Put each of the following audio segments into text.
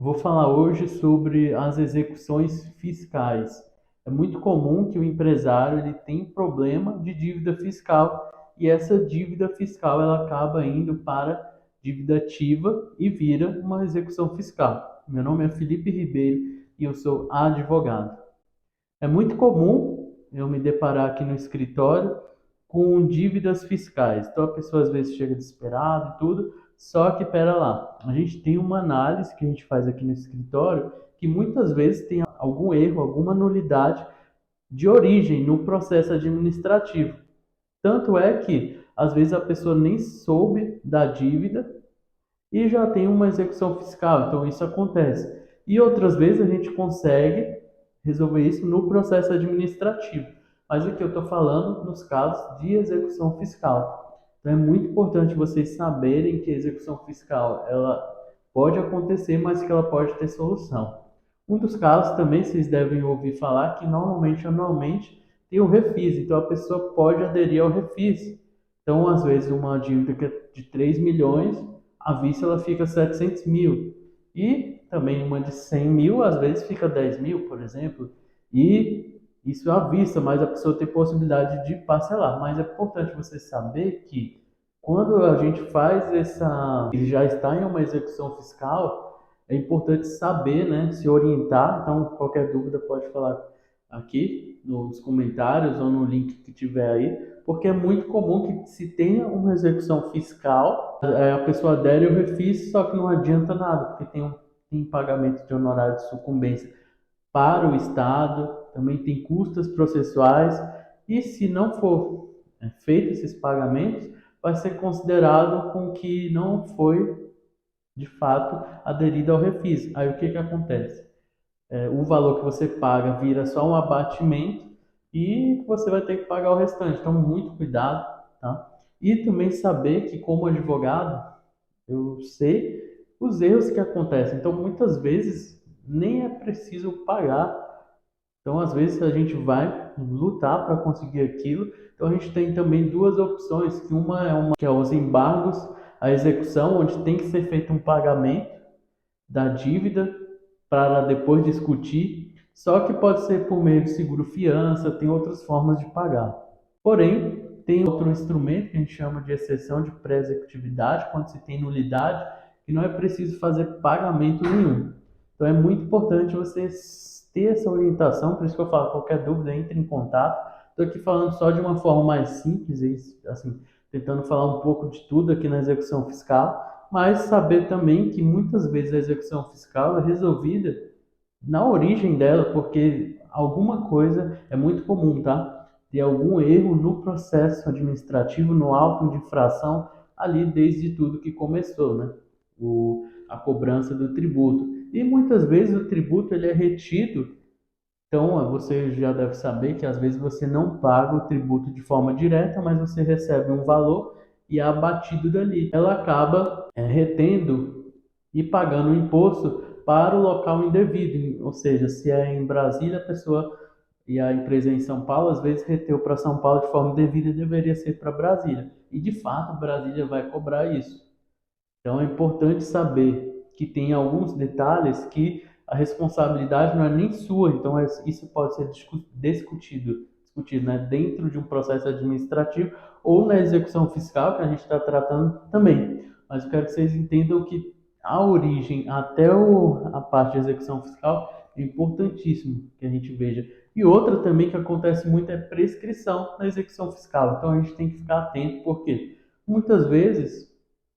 Vou falar hoje sobre as execuções fiscais. É muito comum que o empresário ele tem problema de dívida fiscal e essa dívida fiscal ela acaba indo para dívida ativa e vira uma execução fiscal. Meu nome é Felipe Ribeiro e eu sou advogado. É muito comum eu me deparar aqui no escritório com dívidas fiscais. Então a pessoa às vezes chega desesperada e tudo, só que pera lá, a gente tem uma análise que a gente faz aqui no escritório que muitas vezes tem algum erro, alguma nulidade de origem no processo administrativo. Tanto é que às vezes a pessoa nem soube da dívida e já tem uma execução fiscal, então isso acontece. E outras vezes a gente consegue resolver isso no processo administrativo. Mas aqui eu estou falando nos casos de execução fiscal. Então é muito importante vocês saberem que a execução fiscal ela pode acontecer, mas que ela pode ter solução. Um dos casos também vocês devem ouvir falar que normalmente, anualmente, tem o refis, então a pessoa pode aderir ao refis. Então, às vezes, uma dívida que é de 3 milhões, à vista ela fica 700 mil. E também uma de 100 mil, às vezes fica 10 mil, por exemplo. E isso à vista, mas a pessoa tem possibilidade de parcelar. Mas é importante você saber que quando a gente faz essa, ele já está em uma execução fiscal, é importante saber, né, se orientar. Então, qualquer dúvida pode falar aqui nos comentários ou no link que tiver aí, porque é muito comum que se tenha uma execução fiscal, a pessoa adere ao refis, só que não adianta nada, porque tem pagamento de honorário de sucumbência para o Estado, também tem custas processuais, e se não for feito esses pagamentos, vai ser considerado com que não foi, de fato, aderido ao refis. Aí o que acontece? O valor que você paga vira só um abatimento e você vai ter que pagar o restante. Então, muito cuidado, tá? E também saber que, como advogado, eu sei os erros que acontecem. Então, muitas vezes, nem é preciso pagar. Então, às vezes, a gente vai lutar para conseguir aquilo. Então, a gente tem também duas opções, que uma é que é os embargos, a execução, onde tem que ser feito um pagamento da dívida para depois discutir, só que pode ser por meio de seguro fiança, tem outras formas de pagar. Porém, tem outro instrumento que a gente chama de exceção de pré-executividade, quando se tem nulidade, que não é preciso fazer pagamento nenhum. Então é muito importante você ter essa orientação, por isso que eu falo, qualquer dúvida, entre em contato. Estou aqui falando só de uma forma mais simples, assim, tentando falar um pouco de tudo aqui na execução fiscal, mas saber também que muitas vezes a execução fiscal é resolvida na origem dela, porque alguma coisa é muito comum, tá? Ter algum erro no processo administrativo, no auto de infração, ali desde tudo que começou, né? A cobrança do tributo. E muitas vezes o tributo ele é retido, então você já deve saber que às vezes você não paga o tributo de forma direta, mas você recebe um valor e é abatido dali. Ela acaba retendo e pagando o imposto para o local indevido. Ou seja, se é em Brasília, a pessoa e a empresa é em São Paulo, às vezes reteu para São Paulo de forma indevida e deveria ser para Brasília. E de fato, Brasília vai cobrar isso. Então é importante saber que tem alguns detalhes que a responsabilidade não é nem sua, então isso pode ser discutido, né, dentro de um processo administrativo ou na execução fiscal que a gente está tratando também. Mas eu quero que vocês entendam que a origem até a parte de execução fiscal é importantíssimo que a gente veja. E outra também que acontece muito é prescrição na execução fiscal. Então a gente tem que ficar atento, porque muitas vezes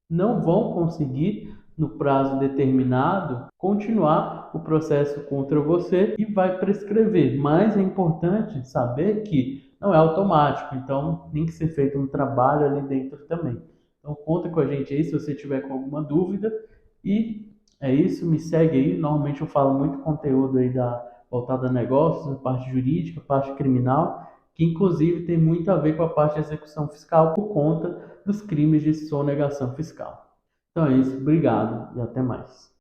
não vão conseguir, no prazo determinado, continuar o processo contra você e vai prescrever. Mas é importante saber que não é automático, então tem que ser feito um trabalho ali dentro também. Então conta com a gente aí se você tiver com alguma dúvida e é isso, me segue aí. Normalmente eu falo muito conteúdo aí voltado a negócios, a parte jurídica, a parte criminal, que inclusive tem muito a ver com a parte de execução fiscal por conta dos crimes de sonegação fiscal. Então é isso, obrigado e até mais.